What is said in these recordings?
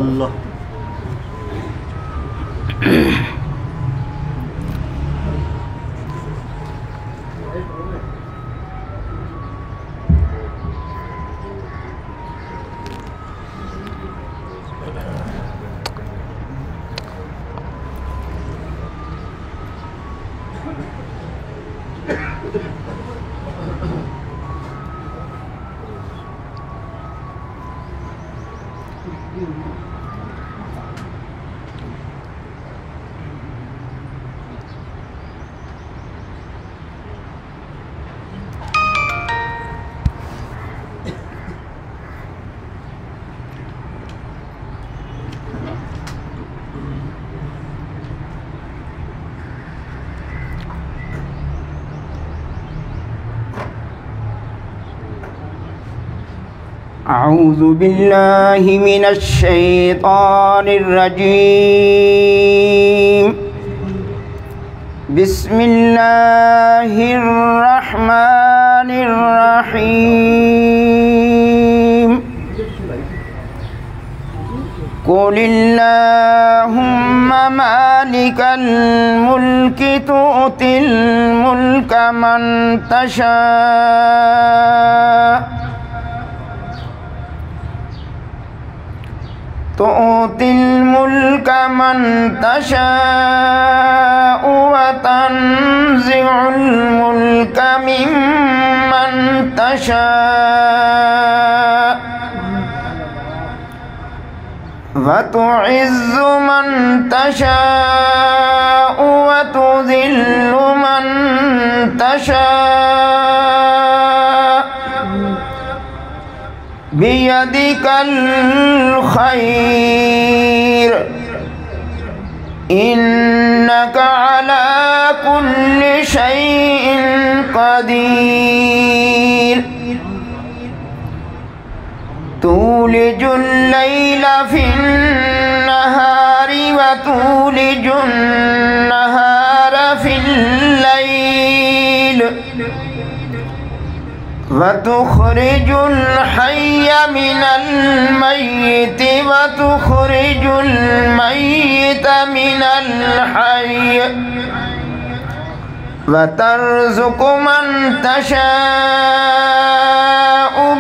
اللہ اعوذ باللہ من الشیطان الرجیم بسم اللہ الرحمن الرحیم قل اللہم مالک الملک تؤتی الملک من تشاء تؤتی الملک من تشاء وتنزع الملک ممن تشاء وتعز من تشاء وتذل من تشاء بیدک الخیر انک علی کل شیء قدیر تولج اللیل فی النہار وتولج النہار فی اللیل وتخرج الحي من الميت وتخرج الميت من الحي وترزق من تشاء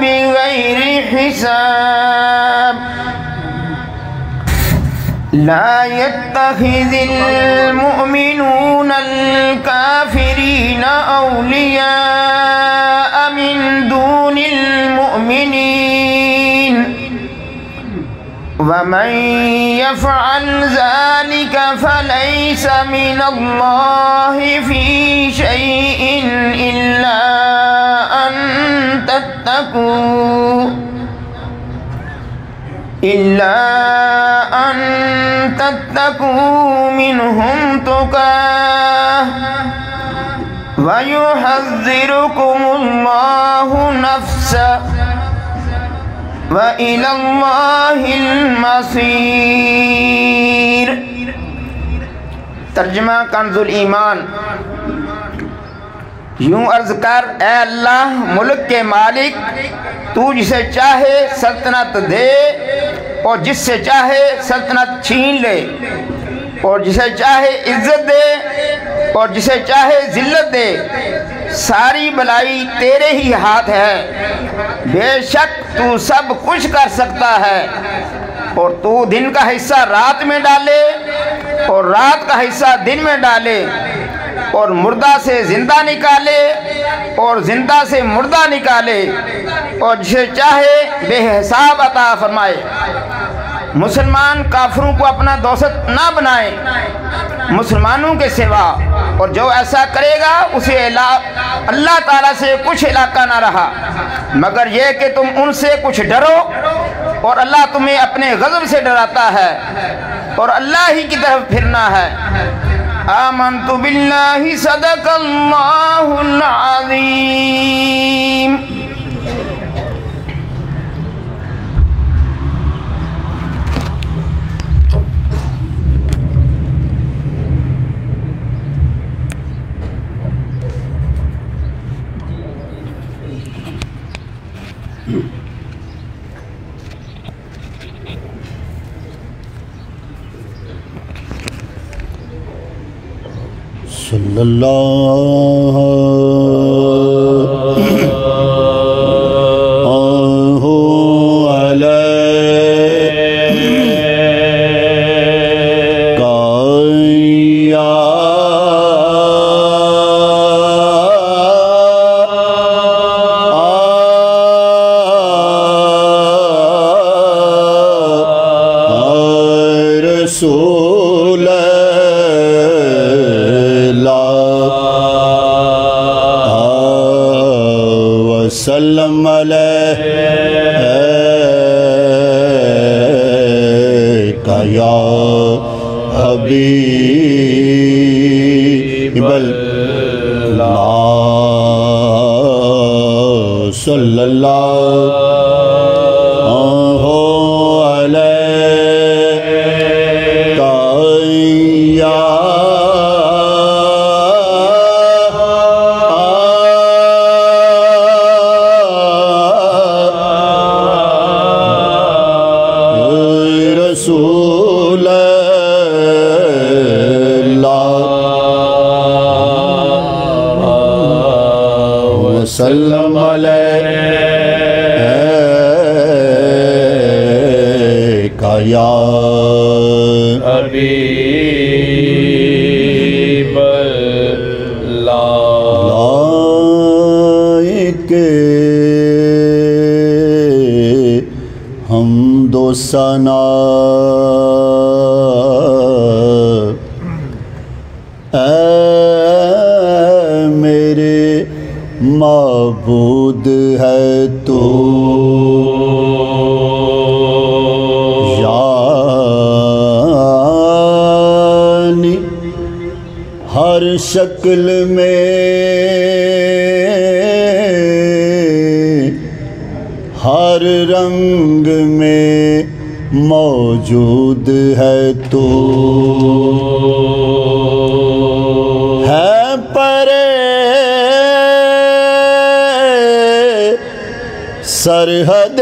بغير حساب لا يتخذ المؤمنون الكافرين أولياء من دون المؤمنين ومن يفعل ذلك فليس من الله في شيء إلا أن تتقوا منهم تقاه ويحذركم الله نفسه وإلى الله المصير۔ ترجمہ کنز الایمان۔ یوں عرض کر اے اللہ ملک کے مالک، تو جسے چاہے سلطنت دے اور جس سے چاہے سلطنت چھین لے، اور جسے چاہے عزت دے اور جسے چاہے ذلت دے، ساری بلائی تیرے ہی ہاتھ ہے، بے شک تو سب کچھ کر سکتا ہے۔ اور تو دن کا حصہ رات میں ڈالے اور رات کا حصہ دن میں ڈالے، اور مردہ سے زندہ نکالے اور زندہ سے مردہ نکالے، اور جسے چاہے بے حساب عطا فرمائے۔ مسلمان کافروں کو اپنا دوست نہ بنائے مسلمانوں کے سوا، اور جو ایسا کرے گا اسے اللہ تعالیٰ سے کچھ علاقہ نہ رہا مگر یہ کہ تم ان سے کچھ ڈرو، اور اللہ تمہیں اپنے غضب سے ڈراتا ہے اور اللہ ہی کی طرف پھرنا ہے۔ آمنت باللہ صدق اللہ العظیم۔ صلی اللہ رسول اللہ وسلم علیک یا حبیب اللہ صلی اللہ رسول اللہ وسلم علیک یا حبیب اللہ حمد و ثنا اے میرے معبود ہے تو یعنی ہر شکل میں ہر رنگ میں موجود ہے تو ہے پرے سرحد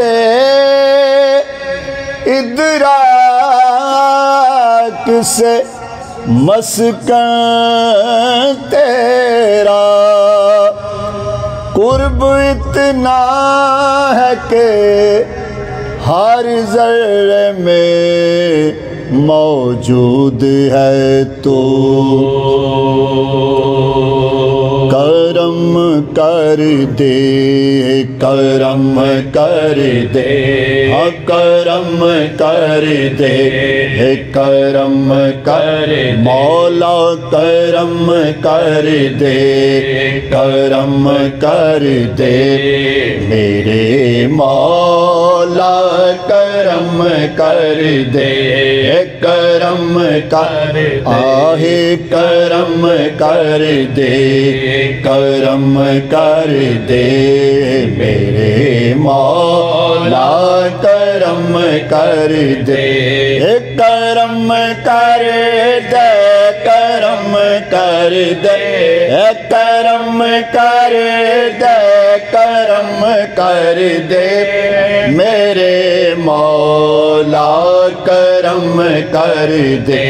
ادراک سے مسکن تیرا قرب اتنا ہے کہ ہر ذرے میں موجود ہے تو کرم کر دے کرم کر دے کرم کر دے کرم کر مولا کرم کر دے کرم کر دے میرے مولا کرم کر دے کرم کر آہ کرم کر دے کرم کر دے میرے مولا کرم کر دے کرم کر دے کرم کر دے کرم کر دے کرم کر دے میرے مولا کرم کر دے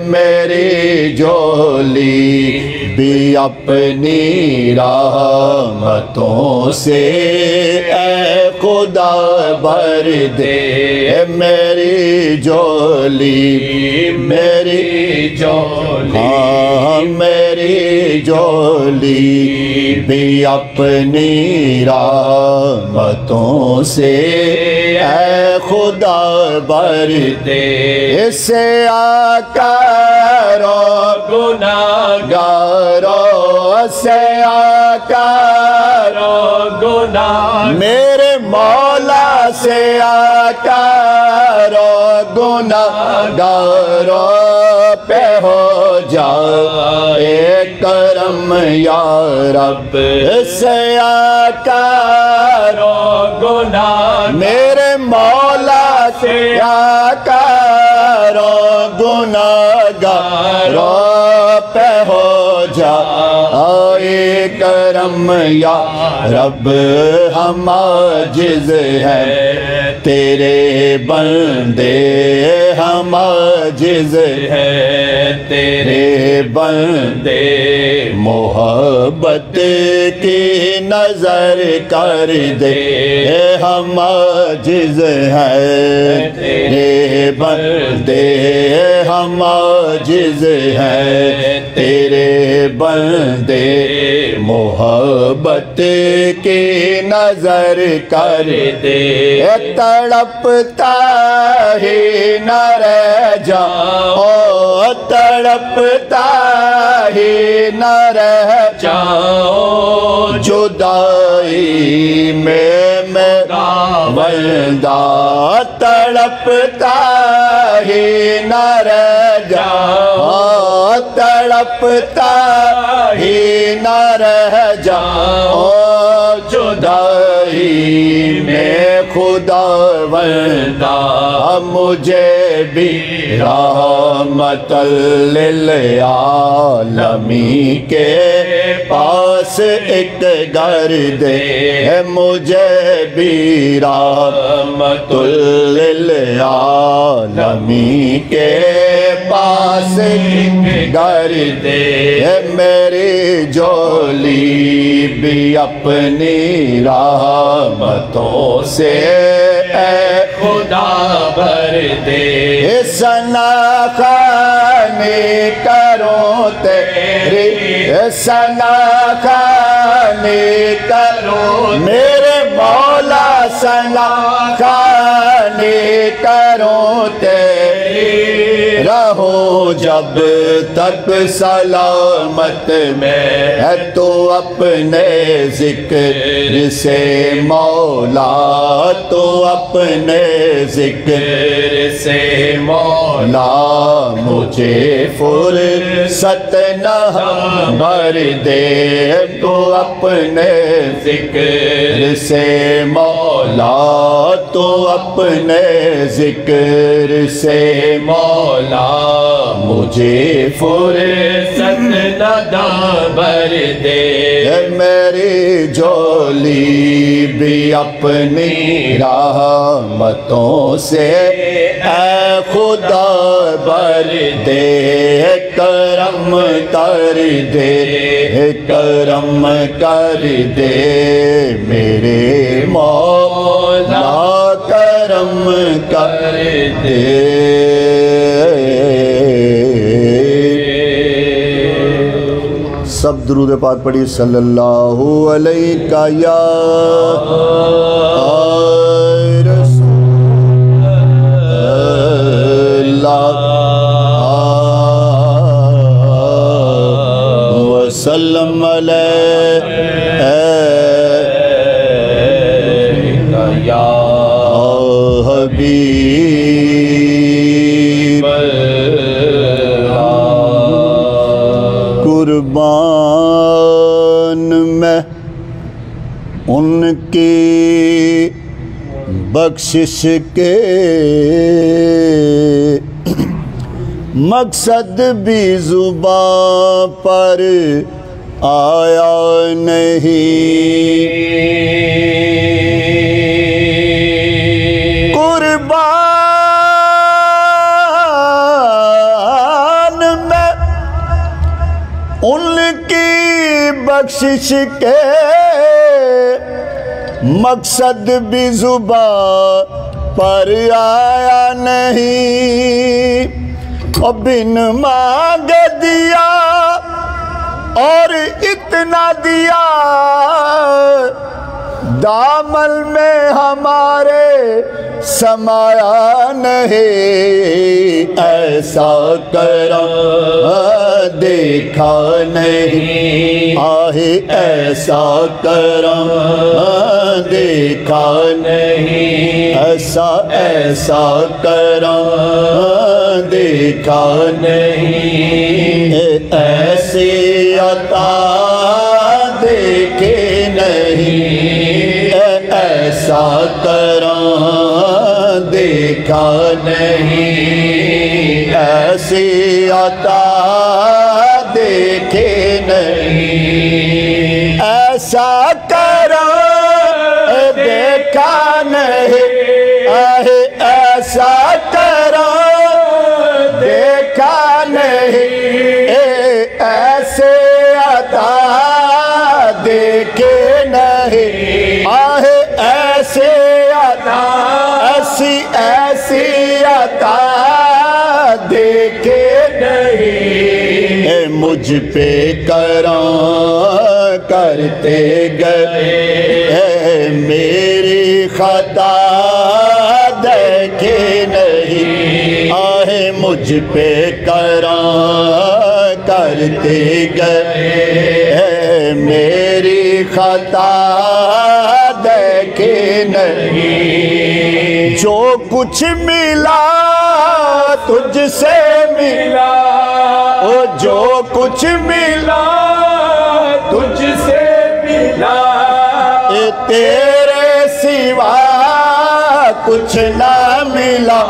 میری جولی بھی اپنی رحمتوں سے اے خدا بھر دے میری جولی میری جولی میری جولی بھی اپنی رحمتوں سے اے خدا بھر دے اسے آقا رو گناہگارو سے آقا رو گناہ میرے مولا سے آقا رو گناہگارو پہ ہو جائے کرم یا رب سے آقا رو گناہ میرے مولا سے آقا رو گناہگارو پہ ہو جائے کرم کرم یا رب ہم عاجز ہیں تیرے بندے ہم عاجز ہیں تیرے بندے محبت کی نظر کر دے ہم عاجز ہیں تیرے بندے ہم عاجز ہیں تیرے بندے محبت کی نظر کر دے تڑپتا ہی نہ رہ جاؤ تڑپتا ہی نہ رہ جاؤ جدائی میں میرا بندہ تڑپتا ہی نہ رہ جاؤ تڑپتا ہی نہ رہ جاؤ جدائی میں خدا بندہ مجھے بھی رحمت للعالمین کے پاس ایک گھر دے مجھے بھی رحمت للعالمین کے پاس ایک گھر دے میری جولی بھی اپنی رحمتوں سے اے خدا بھر دے ثنا خوانی کروں تیری ثنا خوانی کروں میرے مولا ثنا خوانی کروں تیری رہوں جب تک سلامت میں ہے تو اپنے ذکر سے مولا تو اپنے ذکر سے مولا مجھے فرصت نہ بھر دے تو اپنے ذکر سے مولا تو اپنے ذکر سے مولا مجھے فرصت نہ بھر دے میری جولی بھی اپنی رحمتوں سے اے خدا بھر دے کرم کر دے کرم کر دے میرے مولا کرم کر دے سب درود پاک پڑھی صلی اللہ علیہ یا رسول اللہ وسلم علیہ یا حبیب قربان میں ان کی بخشش کے مقصد بھی زباں پر آیا نہیں قربان میں ان کی بخشش کے مقصد بھی زباں پر آیا نہیں اور بن مانگ دیا اور اتنا دیا دامن میں ہمارے سمایا نہیں ایسا کرم دیکھا نہیں آہے ایسا کرم دیکھا نہیں ایسا کرم دیکھا نہیں ایسی عطا دیکھے نہیں ایسا کرم دیکھا نہیں ایسی عطا دیکھے نہیں ایسا کرم دیکھا نہیں، ایسا کرم دیکھا نہیں، ایسے عطا دیکھے نہیں، ایسے عطا ایسی عطا دیکھے نہیں، مجھ پہ کرم کرتے گئے، میری خطا دیکھے نہیں، مجھ پہ کرم کرتے گئے، میری خطا دیکھے نہیں، جو کچھ ملا تجھ سے ملا، جو کچھ ملا تجھ سے ملا، تیرے سوا کچھ نہ ملا،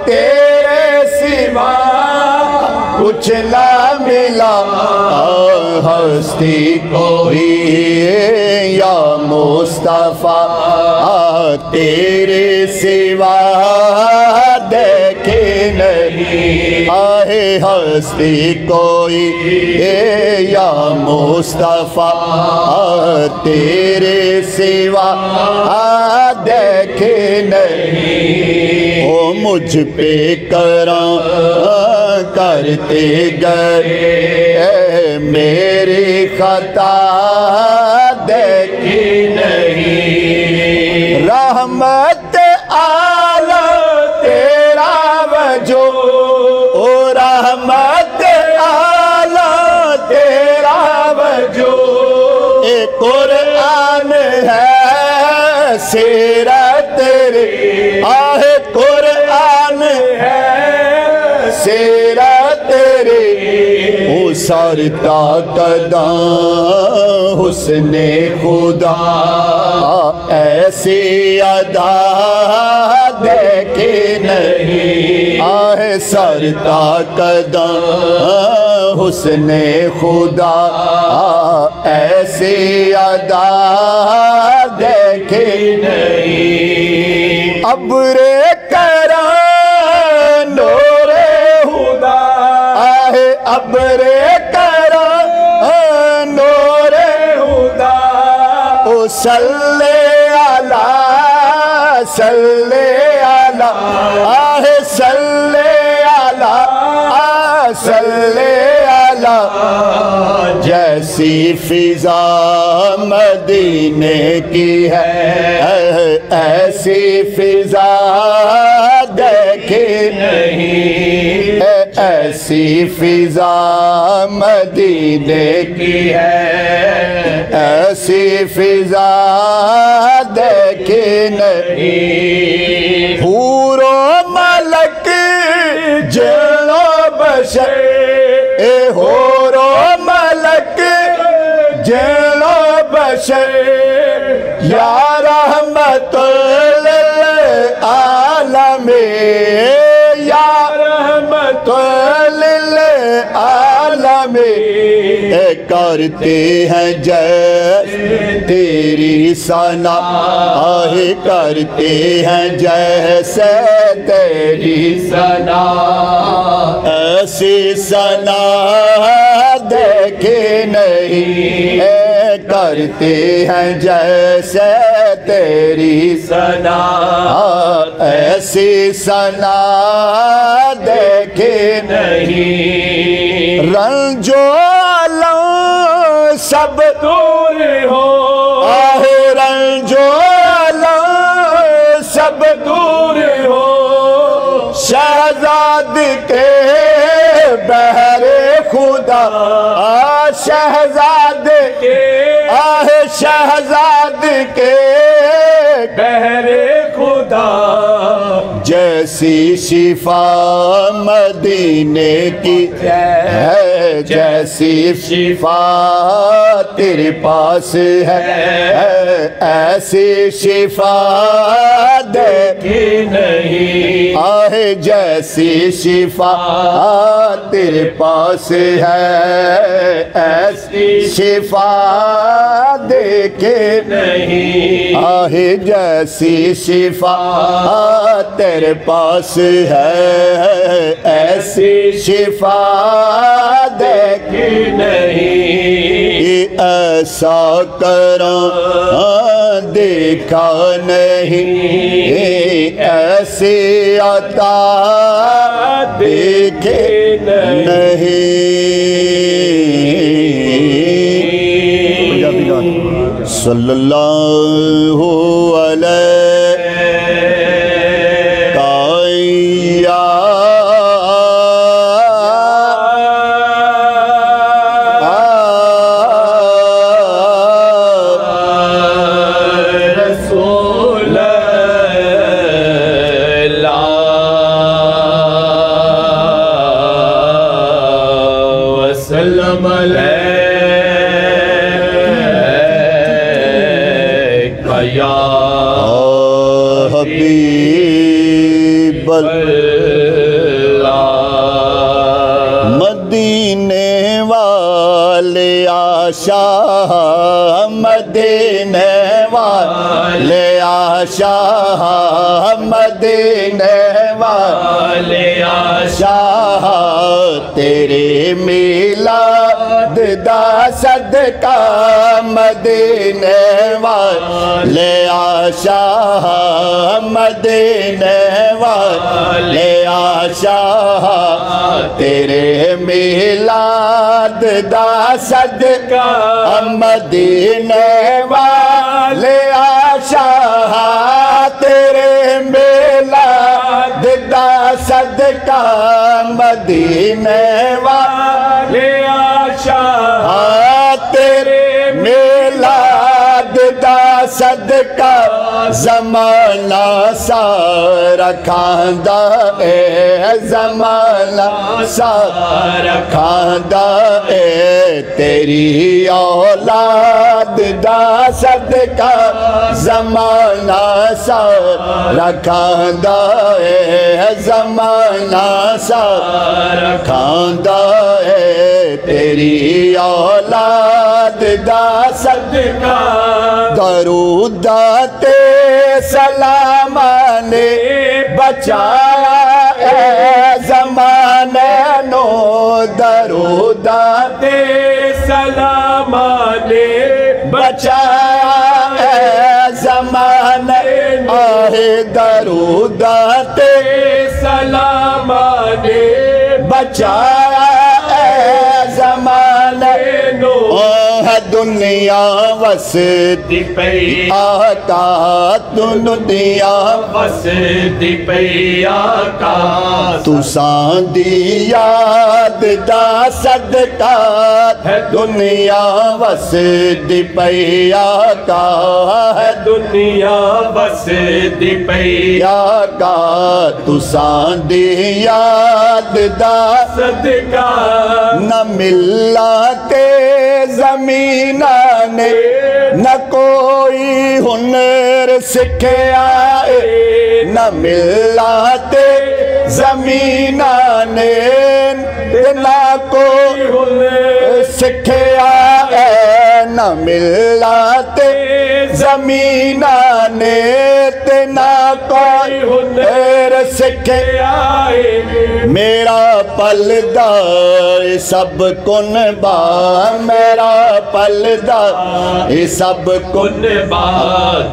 تیرے سوا کچھ نہ ملا، ہستی کوئی یا مصطفیٰ تیرے سوا دیکھے نہیں، ہستی کوئی یا مصطفیٰ تیرے سوا دیکھے نہیں، او مجھ پہ کرم کرتے گئے، میری خطا دیکھی نہیں، رحمت عالم تیرا وجود، او رحمت عالم تیرا وجود، قرآن ہے سیرت تیری، قرآن ہے سیرت تیری، او سرتا قدم حسن خدا ایسی ادا دیکھے نہیں، سرتا قدم حسن خدا ایسی ادا دیکھے نہیں، ابر کرم نور خدا، ابر کرم نور خدا، او صلی اللہ صلی اللہ صلی اللہ صلی اللہ، جیسی فضا مدینے کی ہے ایسی فضا دیکھے نہیں، ایسی فضا مدینے کی ہے ایسی فضا دیکھے نہیں، حور و ملک جن و بشر، حور و ملک جن و بشر، یا رحمت للعالمین، یا رحمت للعالمین، کرتے ہیں جیسے تیری ثنا، کرتے ہیں جیسے تیری ثنا، ایسی ثنا دیکھے نہیں، کرتے ہیں جیسے تیری ثنا، ایسی ثنا دیکھے نہیں، رنج و الم سب دور ہو، رنج و الم سب دور ہو، شہزاد کے بحر خدا، شہزاد کے شہزاد کے بحر خدا، جیسی شفا مدینے کی ہے جیسی شفا تیرے پاس ہے ایسی شفا دیکھی نہیں آہ جیسی شفا تیرے پاس ہے ایسی شفا دیکھے نہیں آہ جیسی شفا تیرے پاس ہے ایسی شفا دیکھی نہیں ایسا کرم دیکھا نہیں ایسی عطا دیکھے نہیں صلی اللہ علیہ یا رسول اللہ وسلم یا حبیب اللہ مدینے والے آشا مدینے والے آشا مدینے والے آشا تیرے میلاد دا صدقہ مدینے والے آشا مدینے والے آشا تیرے میلاد دا صدقہ مدینے والے آشا تیرے میلاد دا صدقہ مدینے والے آشا تیرے میلاد دا صدقہ زمانہ سارا کھاندہ اے زمانہ سارا کھاندہ اے تیری اولاد دا صدقہ زمانہ سارا کھاندہ اے زمانہ سارا کھاندہ اے تیری اولاد دا صدقہ درود تے سلام نے بچایا اے زمانے نو درود تے سلام نے بچایا اے زمانے آہ درود تے سلام نے بچایا اے زمانے نو دنیا وسدی پئی آقا دنیا وسدی پئی آقا تساں دی یاد دا صدقہ ہے دنیا وسدی پئی آقا ہے دنیا وسدی پئی آقا تساں دی یاد دا صدقہ نہ ملاتے زمینہ نے نہ کوئی ہنر سکھیا نہ ملاتے زمینہ نے نہ کوئی ہنر سکھیا نہ ملاتے زمینہ نے نہ کوئی ہنر سکھیا میرا پلدا سب کن با میرا پلدا سب کن با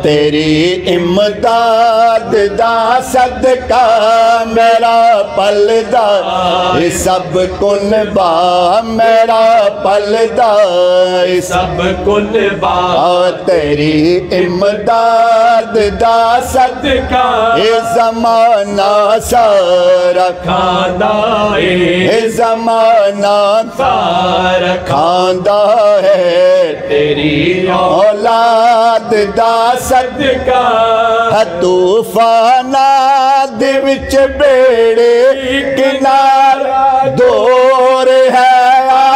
تیری امداد دا صدقہ میرا پلدا سب کن با میرا پلدا سب کن با تیری امداد دا صدقہ زمانہ سارا کھاندہ زمانہ سارا کھاندہ ہے تیری اولاد دا صدقہ طوفانات وچ بیڑے کنارہ دور ہے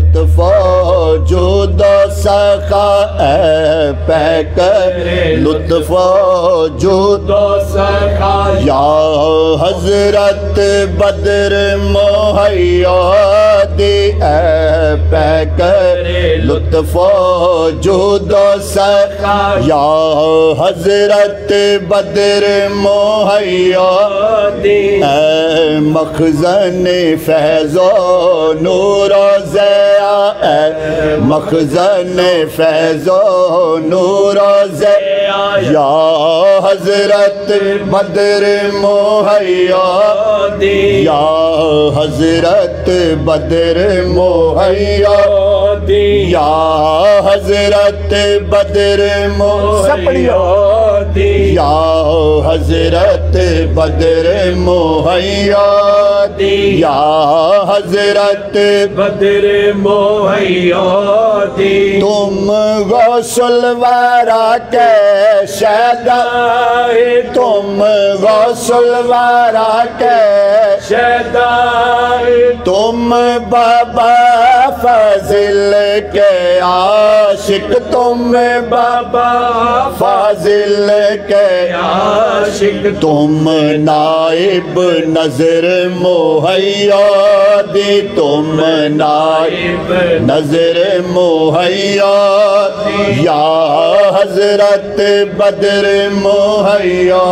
لطف و جود و سخا اے پیکر لطف و جود و سخا یا حضرت بدر مہیا دی اے پیکر لطف و جود و سخا یا حضرت بدر مہیا دی اے مخزن فیض و نور و ضیا اے مخزن فیض و نور و ضیا یا حضرت بدر مہیا دی یا حضرت بدر مہیا دی یا حضرت بدر مہیا دی یا حضرت بدر مہیا دی یا حضرت بدر مہیا دی تم غوث الورا کے شہدائے تم غوث الورا کے شہدائے تم بابا فاضل کے عاشق تم بابا فاضل کے عاشق تم نائب نظر مہیا دی تم نائب نظر مہیا دی یا حضرت بدر مہیا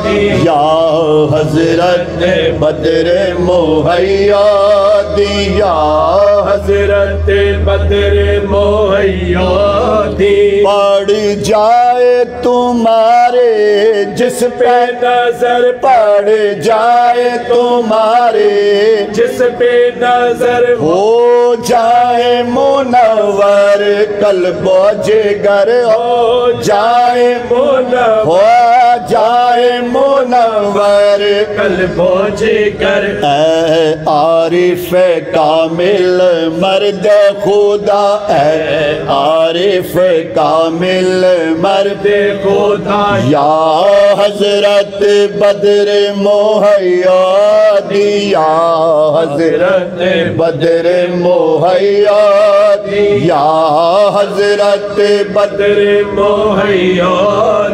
دی یا حضرت بدر مہیا دی یا حضرت بدر مہیا دی پڑ جائے تمہارے جس پہ نظر پڑ جائے تمہارے جس پہ نظر ہو جائے منور قلب و جگر ہو جائے منور ہو جائے منور قلب و جگر اے عارف کامل مرد خدا اے عارف کامل مرد خدا یا حضرت بدر مہیا دی یا حضرت بدر مہیا دی یا حضرت بدر مہیا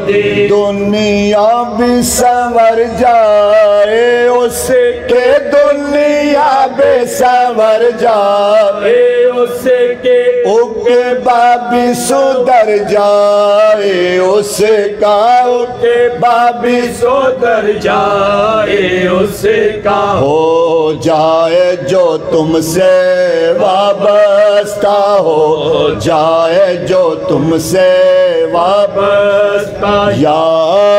دی دنیا بھی سنور جائے اس کے دنیا بھی سنور جائے اس کے عقبہ بھی سدھر جائے اس کا عقبہ بھی سدھر جائے اس کا ہو جائے جو تم سے وابستہ ہو جائے جو تم سے وابستہ یا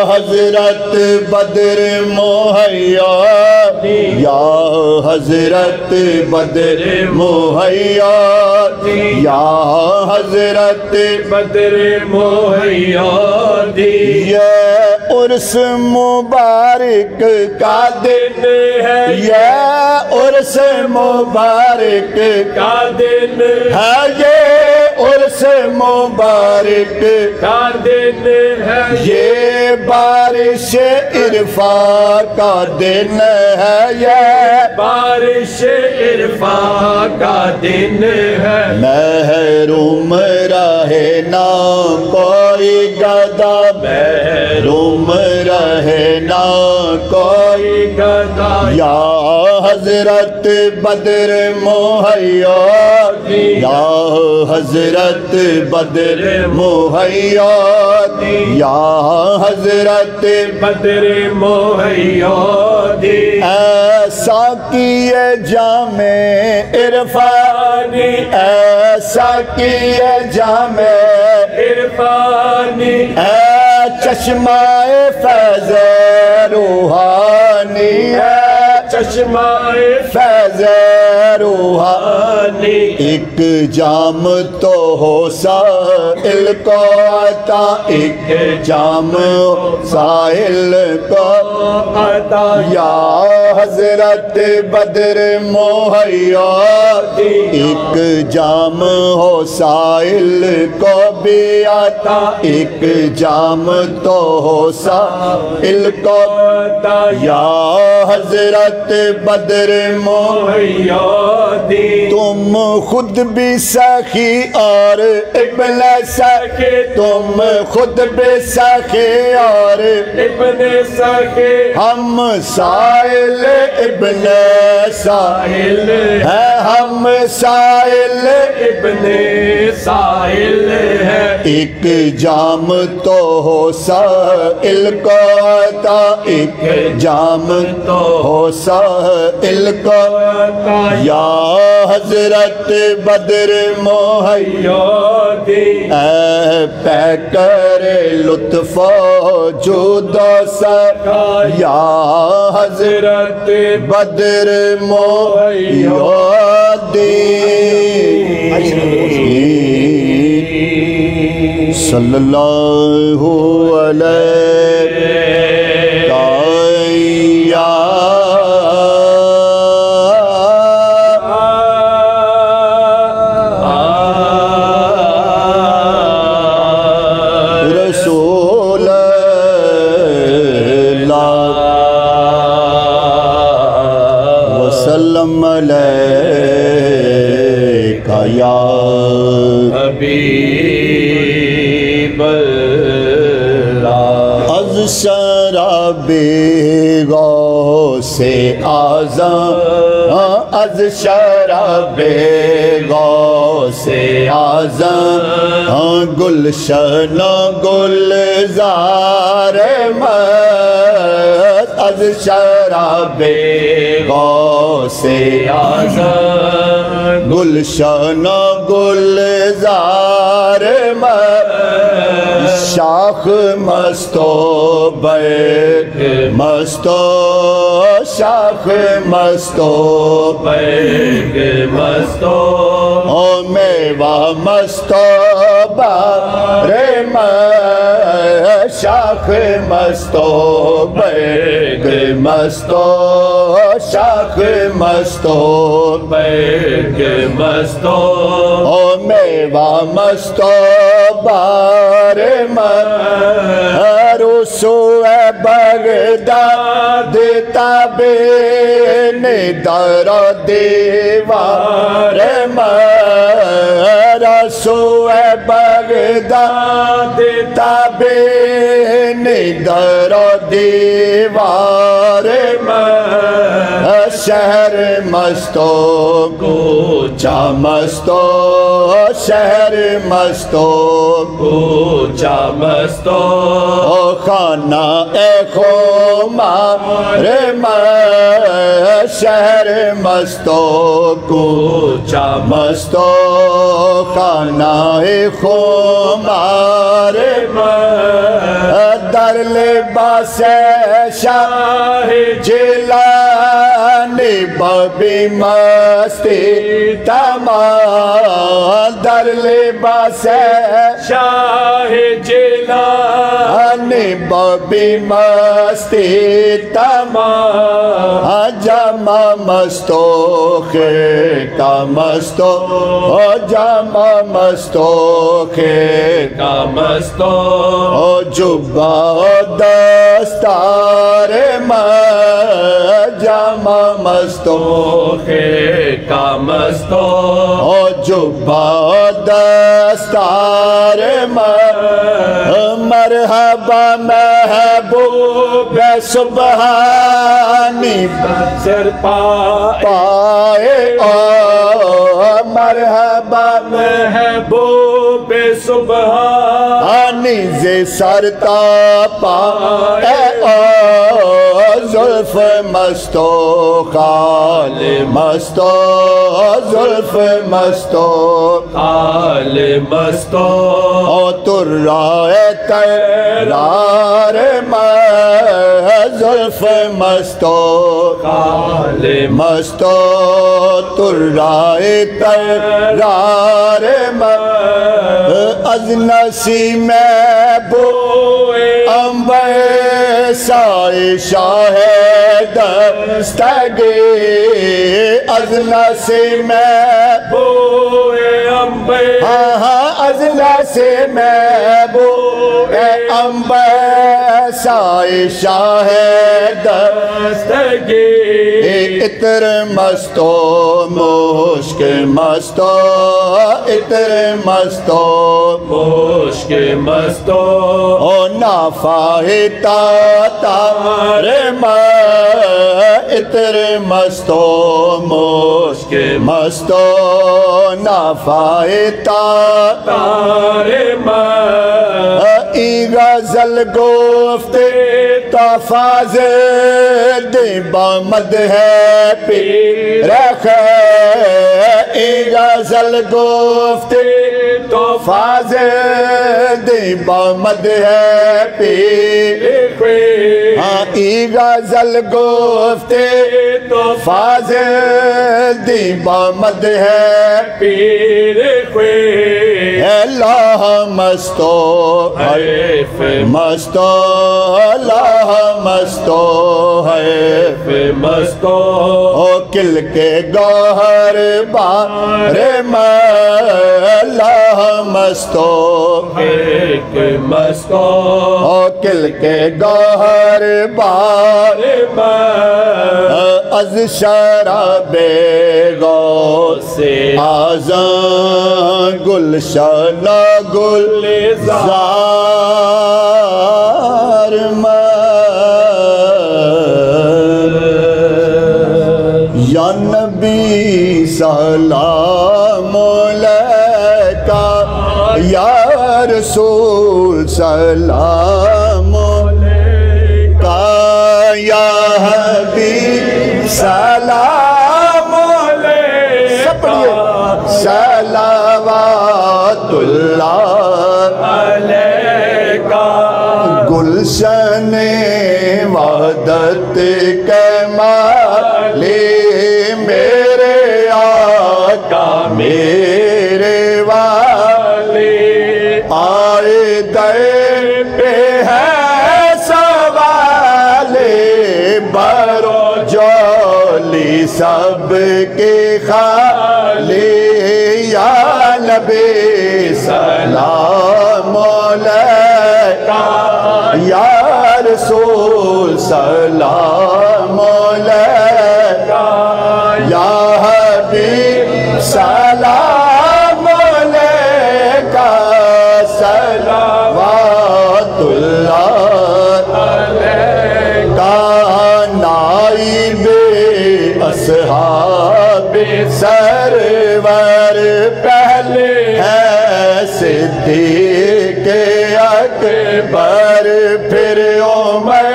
حضرت بدر مہیا یا حضرت بدر مہیا یا حضرت بدر مہیا یہ عرس مبارک کا دن ہے یہ عرس مبارک کا دن ہے یہ عرس مبارک کا دن ہے یہ بارش عرفان کا دن ہے یہ بارش عرفان کا دن ہے محروم رہے نہ کوئی گدا محروم رہے نہ کوئی گدا یا حضرت بدر مہیا یا حضرت بدر مہیا یا حضرت بدر مہیا ایسا کیے جام عرفانی ایسا کیے جام عرفانی اے چشمہ فیض روحانی چشمہ فیض روحانی ایک جام تو ہو سائل کو عطا ایک جام سائل کو عطا یا حضرت بدر مہیا ایک جام ہو سائل کو بھی عطا ایک جام تو ہو سائل کو عطا یا حضرت بدر محیدی تم خود بھی سخی اور ابن سخی تم خود بھی سخی اور ابن سخی ہم سائل ابن سائل ہے ہم سائل ابن سائل ہے ایک جام تو ہو سائل کو عطا ایک جام تو ہو سائل کو یا حضرت بدر محیدی اے پیکر لطف و جود و سخا یا حضرت بدر محیدی صلی اللہ علیہ رسول اللہ وسلم علیکہ یا حبیب اللہ از شراب غوث اعظم از شراب غوث اعظم گلشن گلزار مست از شراب غوث اعظم گلشن گلزار مست شاخ مستو برگ مستو شاخ مستو برگ مستو او میوہ مستو بار شاخ مستو برگ مستو شاخ مستو برگ مستو او میوہ مستو بار رسو بغداد تابین در دیوار رسو بغداد تابین در دیوار شہر مستو کوچا مستو شہر مستو کوچا مستو خانہ خمار شہر مستو کوچا مستو خانہ خمار در لباس شاہ جیلانی ببی مستی تمام در لباس شاہ جیلانی ببی مستی تمام جمع مستو خیکا مستو جمع مستو خیکا مستو جبہ دستار جمع مستو خیکا مستو جبہ دستار مرحبا محبوب سبحانی سر پائے مرحبا محبوب سبحانی سے سرتا پائے زلف مستو خال مستو زلف مستو خال مستو ترائے ترار زلف مستو خال مستو ترائے ترار از نسیم بوئے انبر سائے شاہد دستگی از نسیم بوئے امبر ہاں ہاں ازلا سے محبوب امبر سائے شاہ دستگی عطر مستو مشک مستو عطر مستو مشک مستو او نافاہتا تار عطر مستو مشک مستو نافاہتا تار ای غزل گفتے تفاظ بامد ہے پیر خیر ای غزل گفتے تفاظ بامد ہے پیر خیر ہاں ای غزل گفتے تفاظ بامد ہے پیر خیر اللہ مستو مستو اللہ مستو ہے مستو او کل کے گوہر بار اللہ مستو ایک مستو او کل کے گوہر بار از شراب غوث اعظم گلشن گلزار یا نبی سلام علیکہ یا رسول سلام علیکہ یا حبیب سلام علیکہ صلوات اللہ علیکہ گلشن وحدت کمالی میرے آقا میرے والی آئے در پہ ہے سوال برو جولی سب کے خالی یا نبی سلام علیکہ یا رسول سلام علیکہ یا حبیب سلام علیکہ صلوات اللہ علیکہ نائب اصحاب سرور پہلے ہے صدیق اکبر پھر عمر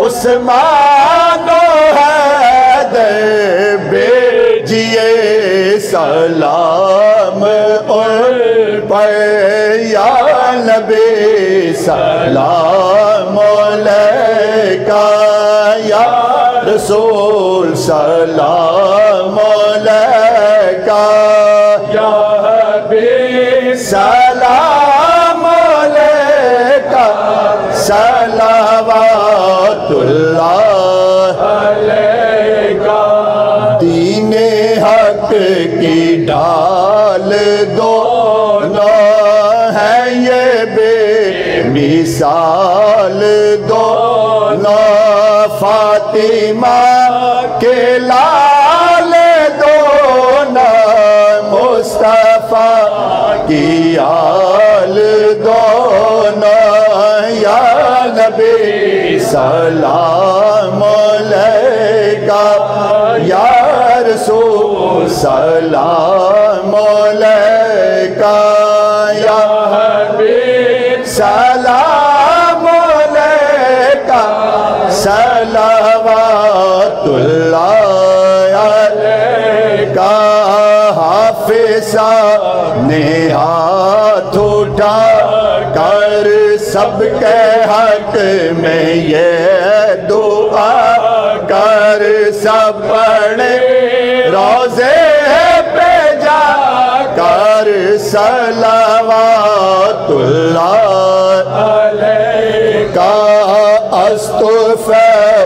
عثمان و حیدر بھیجئے سلام ان پر یا نبی سلام علیکہ یا رسول سلام علیکہ یا حبیب سلام علیکہ صلوات اللہ علیکہ دین حق کی ڈال دونوں ہے یہ بے مثال دونوں فاطمہ کے لال دونوں مصطفیٰ کی آل دونوں یا نبی سلام علیکہ یا رسول سلام علیکہ یا حبیب سلام علیکہ صلوات اللہ علیکہ حافظہ نے ہاتھ اٹھا کر سب کے حق میں یہ دعا کر سب پڑھے روزے پہ جا کر صلوات اللہ علیکہ استغفر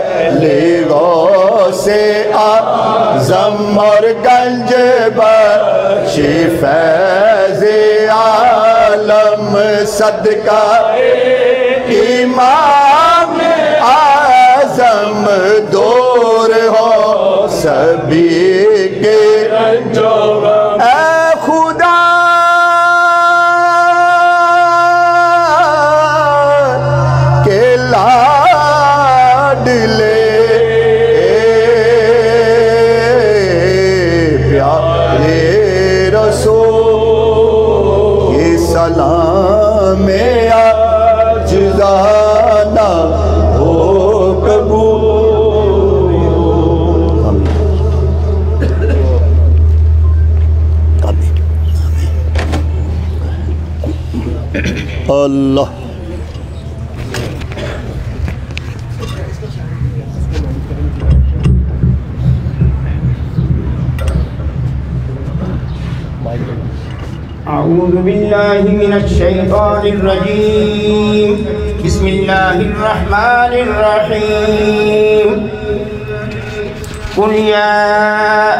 غوث اعظم اور گنج بخش صدقہ امام اعظم دور ہو سبھی کے رنجو غم اے خدا کے لاڈلے پیارے رسول یہ سلام عاجزانہ ہو قبول اللہ أعوذ بالله من الشيطان الرجيم بسم الله الرحمن الرحيم قل يا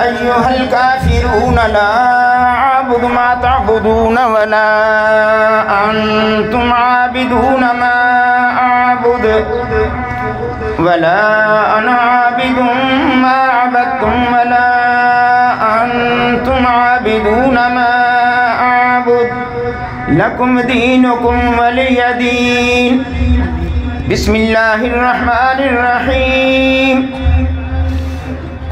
أيها الكافرون لا أعبد ما تعبدون ولا أنتم عابدون ما أعبد ولا أنا عابد ما عبدتم ولا أنتم عابدون ما لكم دينكم ولي دين بسم الله الرحمن الرحيم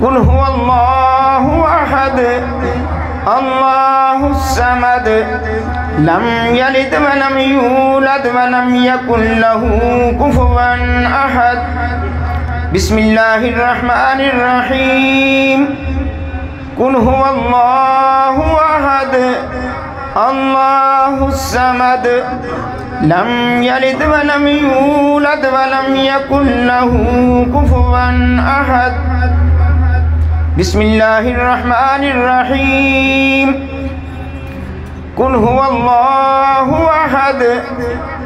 قل هو الله أحد الله الصمد لم يلد ولم يولد ولم يكن له كفوا أحد بسم الله الرحمن الرحيم قل هو الله أحد الله الصمد لم يلد ولم يولد ولم يكن له كفوا أحد بسم الله الرحمن الرحيم قل هو الله أحد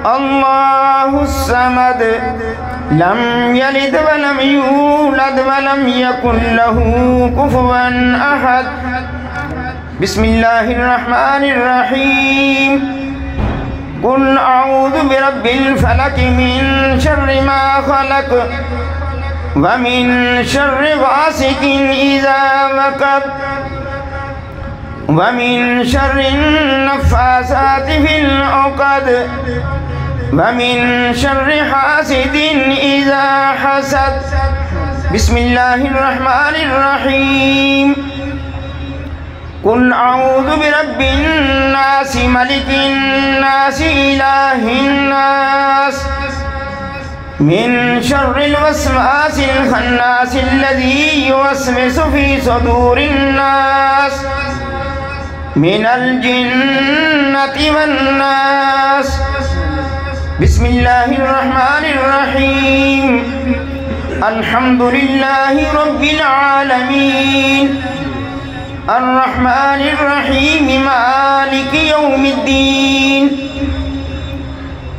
الله الصمد لم يلد ولم يولد ولم يكن له كفوا أحد بسم الله الرحمن الرحيم قل أعوذ برب الفلق من شر ما خلق ومن شر غاسق إذا وقب ومن شر النفاثات في العقد ومن شر حاسد إذا حسد بسم الله الرحمن الرحيم قل أعوذ برب الناس ملك الناس إله الناس من شر الوسواس الخناس الذي يوسوس في صدور الناس من الجنة والناس بسم الله الرحمن الرحيم الحمد لله رب العالمين الرحمن الرحيم مالك يوم الدين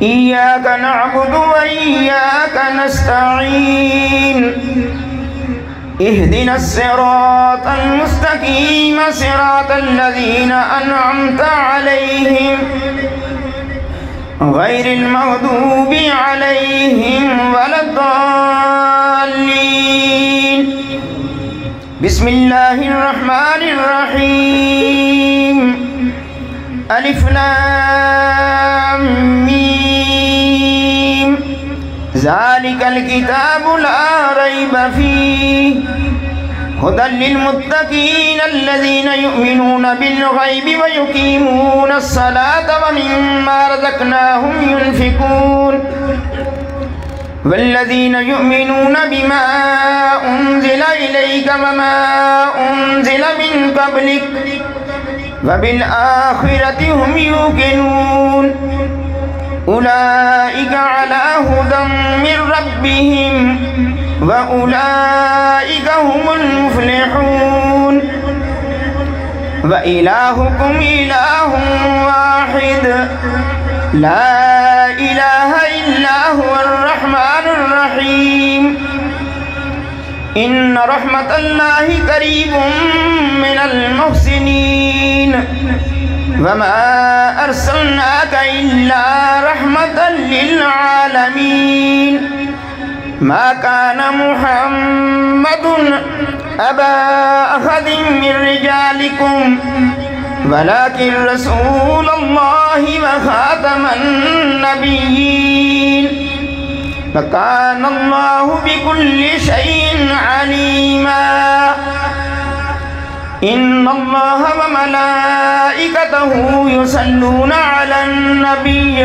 إياك نعبد وإياك نستعين اهدنا الصراط المستقيم صراط الذين أنعمت عليهم غير المغضوب عليهم ولا الضالين بسم الله الرحمن الرحيم ألف لام ميم ذلك الكتاب لا ريب فيه هدى للمتقين الذين يؤمنون بالغيب ويقيمون الصلاة ومما رزقناهم ينفقون والذين يؤمنون بما أنزل إليك وما أنزل من قبلك وبالآخرة هم يوقنون أولئك على هدى من ربهم وأولئك هم المفلحون وإلهكم إله واحد لا إله إلا هو الرحمن الرحيم إن رحمة الله قريب من المحسنين وما أرسلناك إلا رحمة للعالمين ما كان محمد أبا أحد من رجالكم ولكن رسول الله وخاتم النبيين وكان الله بكل شيء عليما إن الله وملائكته يصلون على النبي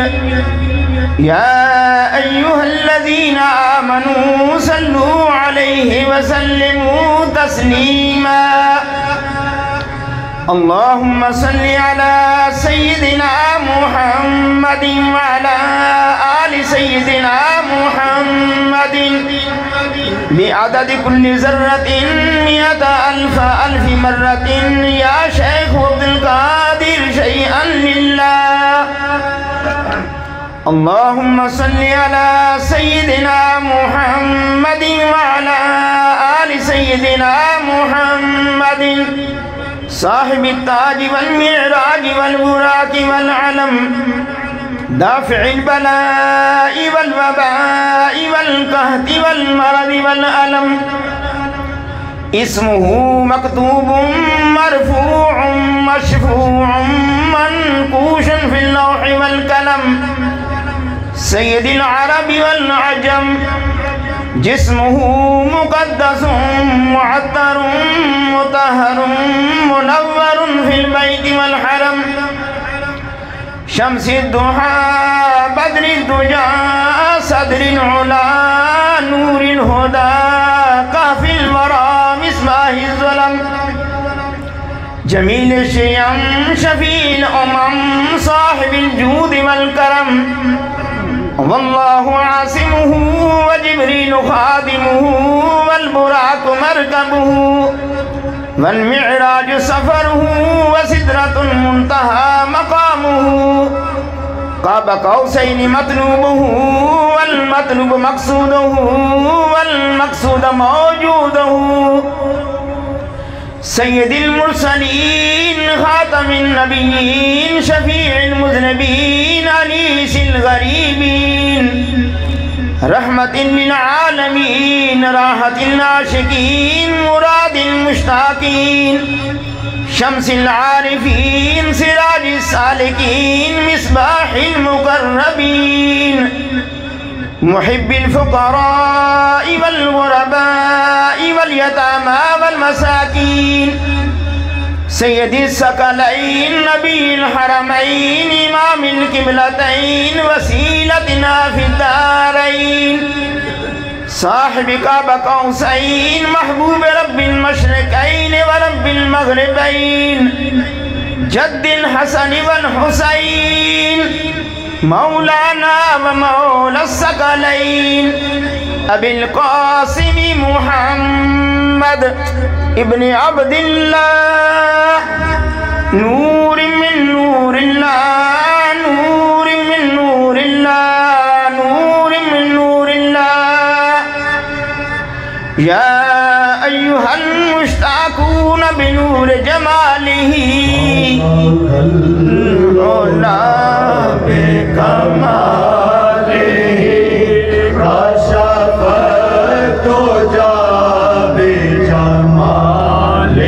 يا أيها الذين آمنوا صلوا عليه وسلموا تسليما اللهم صل على سيدنا محمد وعلى آل سيدنا محمد بعدد كل ذرة 100,000 مرة يا شيخ عبد القادر شيئا لله اللهم صل على سيدنا محمد وعلى آل سيدنا محمد صاحب التاج والمعراج والبراق والعلم دافع البلاء والوباء والقهط والمرض والألم اسمه مكتوب مرفوع مشفوع منقوش في اللوح والقلم سيد العرب والعجم جسمه مقدس معطر مطهر منور في البيت والحرم شمس الضحى بدر الدجى صدر العلا نور الهدى كهف الورى مصباح الظلم جميل الشيم شفيع الأمم صاحب الجود والكرم والله عاصمه وجبريل خادمه والبراق مركبه والمعراج سفره وسدرة المنتهى مقامه قاب قوسين مطلوبه والمطلوب مقصوده والمقصود موجوده سيد المرسلين خاتم النبيين شفيع المذنبين أنيس الغريبين رحمة للعالمين راحة العاشقين مراد المشتاقين شمس العارفين سراج السالكين مصباح المقربين محب الفقراء والغرباء واليتامى والمساكين سيد الثقلين نبي الحرمين إمام القبلتين وسيلتنا في الدارين صاحب قاب قوسين محبوب رب المشرقين ورب المغربين جد الحسن والحسين مولانا ومولى الثقلين أبي القاسم محمد ابن عبد الله نور من نور الله نور من نور الله نور من نور الله يا أيها المشتاقون بنور جماله العلا بكماله كشفت تجا بجماله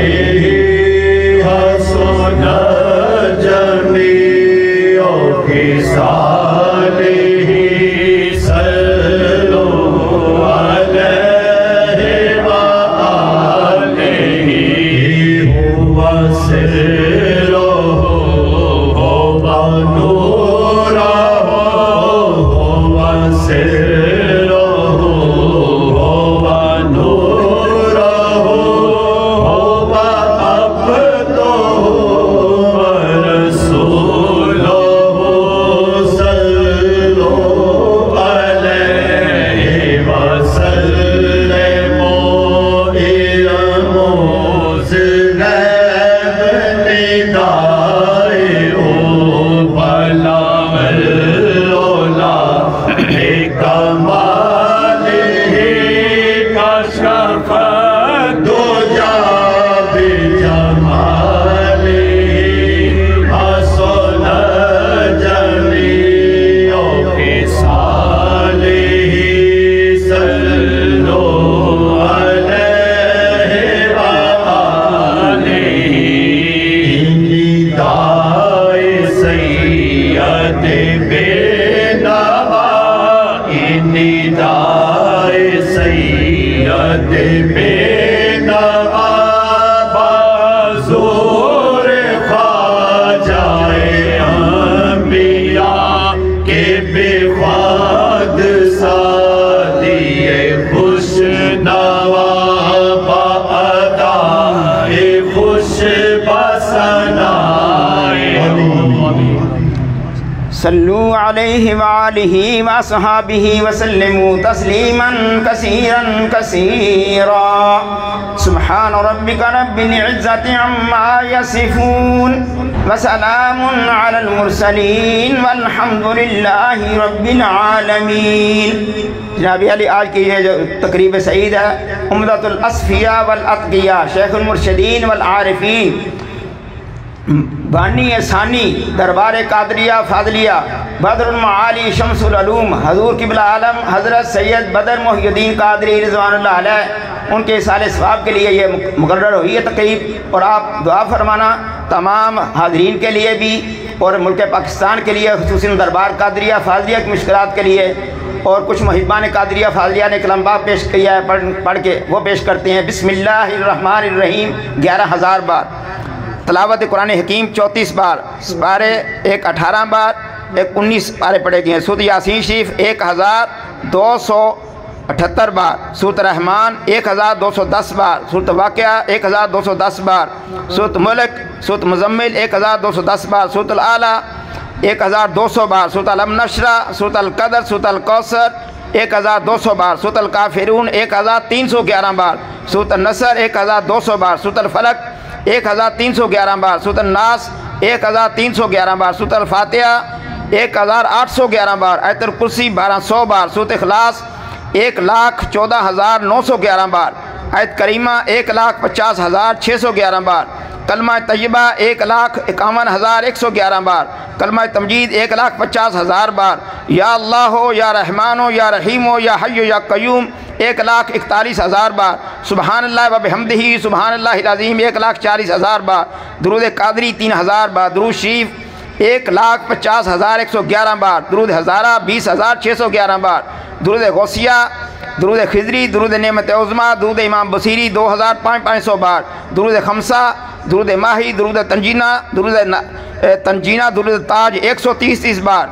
حسن جميع خصاله صلوا عليه وآله هو سره ونوره صلوا علیہ وآلہ وصحابہ وسلموا تسلیما کثیرا کثیرا سبحان ربک رب العزت عما یصفون وسلام علی المرسلین والحمد للہ رب العالمین۔ جناب علی آج کی یہ جو تقریب سعید ہے عمدۃ الاصفیاء والاتقیاء شیخ المرشدین والعارفین بانی ثانی دربار قادریہ فاضلیہ بدر المعالی شمس العلوم حضور قبلہ عالم حضرت سید بدر محی الدین قادری رضوان اللہ علیہ ان کے اصال ثواب کے لیے یہ مقرر ہوئی ہے تقریب، اور آپ دعا فرمانا تمام حاضرین کے لیے بھی اور ملک پاکستان کے لیے، خصوصاً دربار قادریہ فاضلیہ کی مشکلات کے لیے، اور کچھ محبان قادریہ فاضلیہ نے کلام پاک پیش کیا ہے پڑھ کے وہ پیش کرتے ہیں۔ بسم اللہ الرحمن الرحیم 11,000 بار، تلاوت قرآن حکیم 34 بار، پارے ایک 18 بار، ایک 19 پارے پڑھے گئے ہیں۔ سورۃ یاسین شریف 1278 بار، سورۃ رحمان 1210 بار، سورۃ واقعہ 1210 بار، سورۃ ملک، سورۃ مزمل 1210 بار، سورۃ الاعلیٰ 1200 بار، سورۃ الم نشرہ، سورۃ القدر، سورۃ الکوثر 1200 بار، سورۃ الکافرون 1311 بار، سورۃ النصر 1200 بار، سورۃ الفلق 1311 بار، سورۃ الناس 1311 بار، سورۃ الفاتحہ 1811 بار، آیت الکرسی 1200 بار، سورۃ اخلاص 1,14,911 بار، آیت کریمہ 1,50,611 بار، کلمہ طیبہ 1,51,111 بار، کلمہ تمجید 1,50,000 بار، یا اللہ ہو یا رحمان ہو یا رحیم ہو یا حی یا قیوم 1,41,000 بار، سبحان اللہ و بحمدہ سبحان اللہ العظیم 1,40,000 بار، درود قادری 3,000 بار، درود شریف 1,50,111 بار، درود ہزارہ 20,611 بار، درود غوثیہ، درود خضری، درود نعمت عظمیٰ، درود امام بصیری 2,500 بار، درود خمسہ، درود ماہی، درود تنجینہ، درود تاج 130 بار،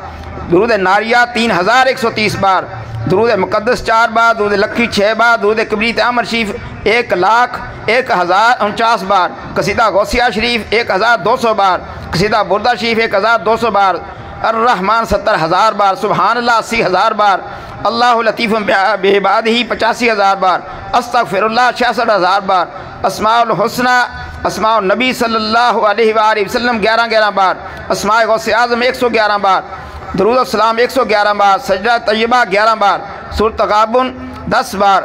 درود ناریہ 3,130 بار، درود مقدس 4 بار، درود لکھی 6 بار، درود کبریت عامر شریف 1,01,049 بار، قصیدہ غوثیہ شریف 1,200 بار، قصیدہ بردہ شریف 1,200 بار، الرحمن 70,000 بار، سبحان اللہ 80,000 بار، اللہ لطیف بعبادہ 85,000 بار، استغفر اللہ 66,000 بار، اسماء الحسنہ اسماء النبی صلی اللہ علیہ وآلہ وسلم 11 بار، اسماء غوث اعظم 111 بار، درود السلام 111 بار، سجدہ طیبہ 11 بار، سورۃ تغابن 10 بار،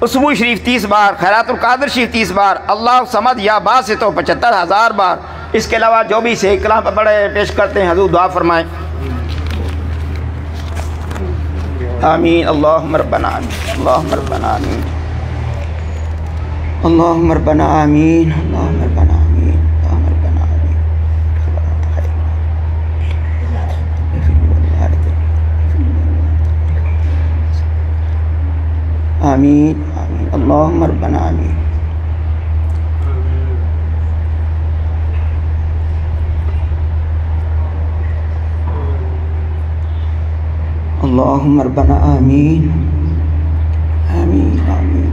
اسبوع شریف 30 بار، خیرات القادر شریف 30 بار، اللہ صمد یا باسط 75,000 بار۔ اس کے علاوہ جو بھی صحیح کلام پڑھے پیش کرتے ہیں حضور دعا فرمائیں۔ آمین اللہم ربنا آمین اللہم ربنا آمین اللہم ربنا آمین اللہم ربنا آمین اللہم ربنا آمین آمین آمین اللہم ربنا آمین اللہم ربنا آمین آمین آمین۔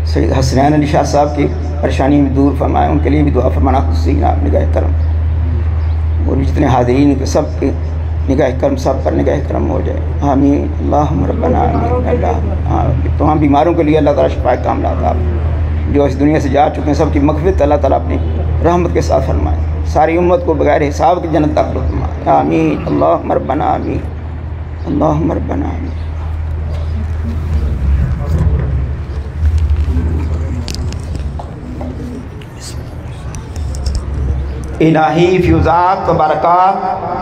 سید حسنین علی شاہ صاحب کی پریشانی میں دور فرمائے، ان کے لیے بھی دعا فرمانا خصوصی آپ نگاہ کرم، اور جتنے حاضرین کے سب کی نگاہ کرم سب پر نگاہ کرم ہو جائے، آمین اللہم ربنا آمین۔ اللہ تمام بیماروں کے لیے اللہ تعالیٰ شفا کاملہ عطا، جو اس دنیا سے جا چکے ہیں سب کی مغفرت اللہ تعالیٰ اپنی رحمت کے ساتھ فرمائے، ساری امت کو بغیر حساب کی جنت داخل فرمائے، آمین اللہم ربنا آمین اللہم ربنا آمین۔ الہی فیوزات و برکات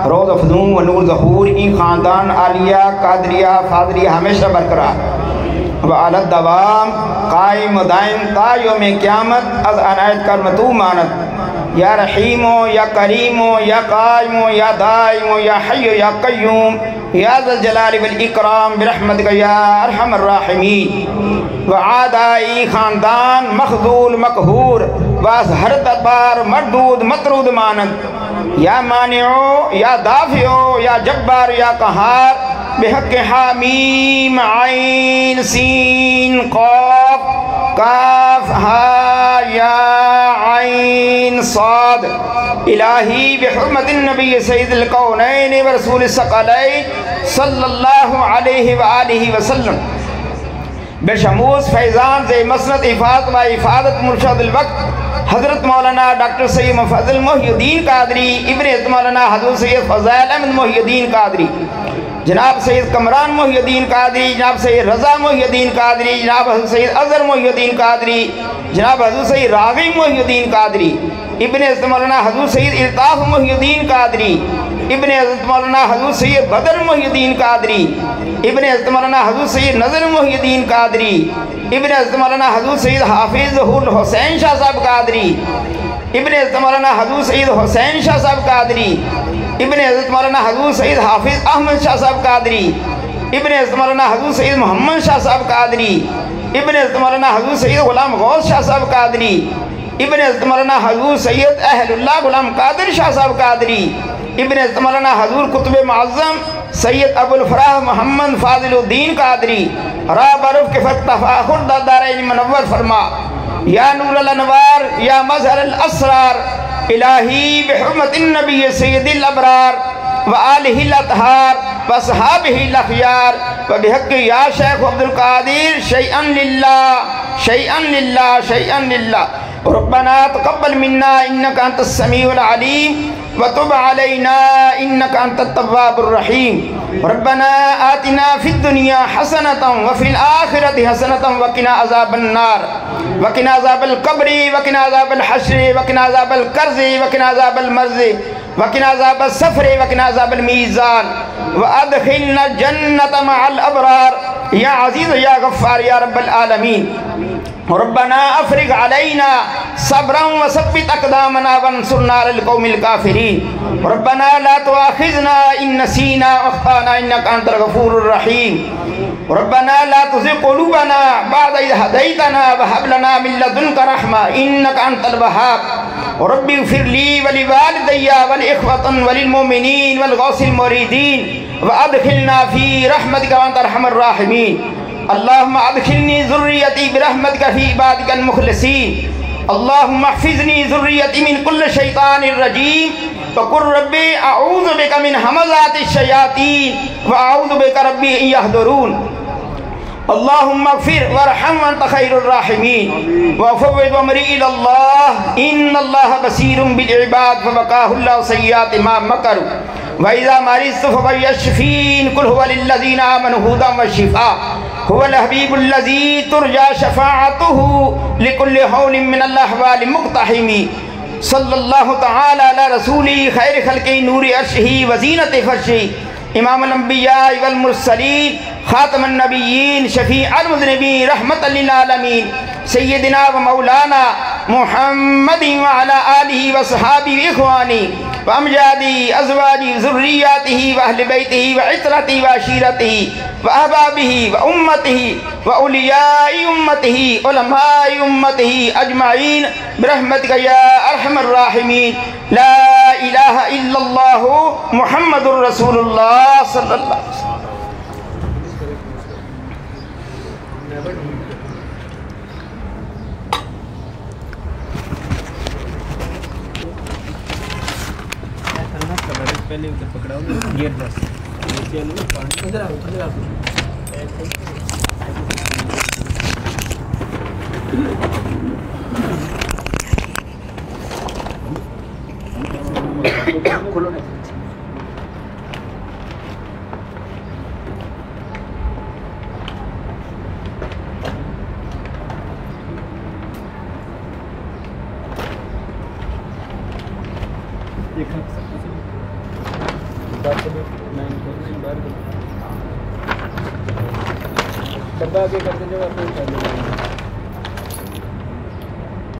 روز افزوں و نور ظہور این خاندان عالیہ قادریہ فاضلیہ ہمیشہ برقرار و علی الدوام قائم و دائم تا یوم قیامت از عنایت کرمتو مانت، یا رحیم یا کریم یا قائم یا دائم یا حی یا قیوم یا ذا الجلال والاکرام برحمتک یا ارحم الراحمین۔ و عادائی خاندان مخذول مقہور واس ہر دربار مردود مطرود مانند، یا مانعو یا دافعو یا جبار یا قہار بحق حامیم عین سین قاف کاف ہا یا عین صاد الہی بحرمت النبی سید الکونین ورسول الثقلین صلی اللہ علیہ وآلہ وسلم بشموس فیضان ذی مسند افاظت و افادت مرشد الوقت حضرت مولانا ڈاکٹر سید مفضل محی الدین قادری ابن مولانا حضرت سید فضائل احمد محی الدین قادری جناب سید کمران محی الدین قادری جناب سید رضا محی الدین قادری جناب حضرت سید اظہر محی الدین قادری جناب حضرت سید راغب محی الدین قادری ابن حضرت مولانا حضرت سید الطاف محی الدین قادری ابن حضرت مولانا حضرت سید بدر محی الدین قادری ابن حضرت مولانا حضرت سید نظر محی الدین قادری ابن حضرت مولانا حضرت سید حافظ ظہور حسین شاہ صاحب قادری ابن حضرت مولانا حضرت سید حسین شاہ صاحب قادری ابن حضرت مولانا حضرت سید حافظ احمد شاہ صاحب قادری ابن حضرت مولانا حضرت سید محمد شاہ صاحب قادری ابن حضرت مولانا حضرت سید غلام غوث شاہ صاحب قادری ابن حضرت مولانا حضرت سید اہل اللہ غلام قادر شاہ صاحب قادری ابن حضرت مولانا حضرت قطب معظم سید ابو الفراح محمد فاضل الدین قادری راب عرف کے فتفاخر دارین منور فرما یا نور الانوار یا مظہر الاسرار الہی بحرمت النبی سید الابرار وآلہ الاطہار واصحابہ الاخیار وبحق یا شیخ عبد القادر شیئا للہ شیئا للہ شیئا للہ ربنا تقبل منا انکا انت السمیع العلیم وتب علینا انکا انت التواب الرحیم ربنا آتنا فی الدنیا حسنتا وفی الآخرت حسنتا وقنا عذاب النار وقنا عذاب القبر وقنا عذاب الحشر وقنا عذاب القرض وقنا عذاب المرض وقنا عذاب السفر وقنا عذاب الميزان وادخلنا الجنة مع الأبرار يا عزيز يا غفار يا رب العالمين ربنا افرغ علينا صبرا وثبت اقدامنا وانصرنا على القوم الكافرين ربنا لا تؤاخذنا ان نسينا واخطانا انك انت الغفور الرحيم ربنا لا تزغ قلوبنا بعد إذ هديتنا وهب لنا من لدنك رحمة إنك أنت الوهاب رب اغفر لي ولوالدي والإخوة وللمؤمنين والغوث المريدين وأدخلنا في رحمتك وأنت أرحم الراحمين اللهم أدخلني ذريتي برحمتك في عبادك المخلصين اللهم احفظني ذريتي من كل شيطان رجيم وقل ربي أعوذ بك من همزات الشياطين وأعوذ بك ربي أن يحضرون اللهم اغفر وارحم وانت خير الراحمين وفوض امري الى الله ان الله بصير بالعباد فبقاه الله سيئات ما مكروا واذا مرضت فهو يشفين قل هو للذين امنوا هدى وشفاء هو الحبيب الذي ترجى شفاعته لكل حول من الاحوال مقتحم صلى الله تعالى على رسوله خير خلق نور عرشه وزينة فرشه امام الانبیاء والمرسلین خاتم النبیین شفیع المذنبین رحمت للعالمین سیدنا و مولانا محمد وعلى آلہ وصحابہ اخوانی وامجادی ازواجی ذریاتہ واہل بیتہ وعطرتہ وعشیرتہ واحبابہ وامتہ واولیاء امتہ علماء امتہ اجمعین برحمتک یا ارحم الراحمین لا الہ الا اللہ محمد رسول اللہ صلی اللہ علیہ وسلم. پہلے ادھر پکڑاؤ گیئر بس ادھر آؤ ادھر آؤ کھولو نہیں ڈبا آگے کر دیں جو آپ کو